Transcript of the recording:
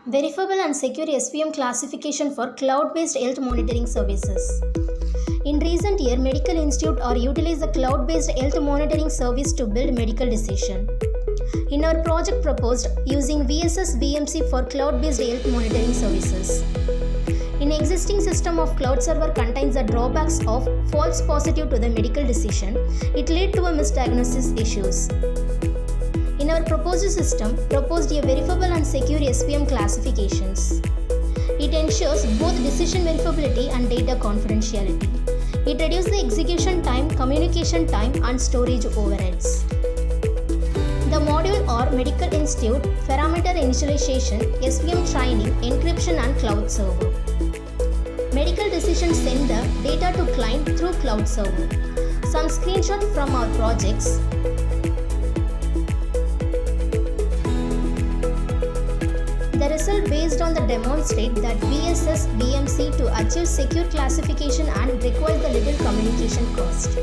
Verifiable and secure SVM classification for cloud-based health monitoring services. In recent years, medical institutes are utilizing the cloud-based health monitoring service to build medical decision. In our project proposed using VSS VMC for cloud-based health monitoring services. In existing system of cloud server contains the drawbacks of false positive to the medical decision. It led to a misdiagnosis issues. In our proposed system, proposed a verifiable and secure SVM classifications. It ensures both decision verifiability and data confidentiality. It reduces the execution time, communication time, and storage overheads. The module are Medical Institute, Parameter Initialization, SVM Training, Encryption and Cloud Server. Medical decisions send the data to client through Cloud Server. Some screenshots from our projects. The result based on the demonstrate that VSS VMC to achieve secure classification and requires the little communication cost.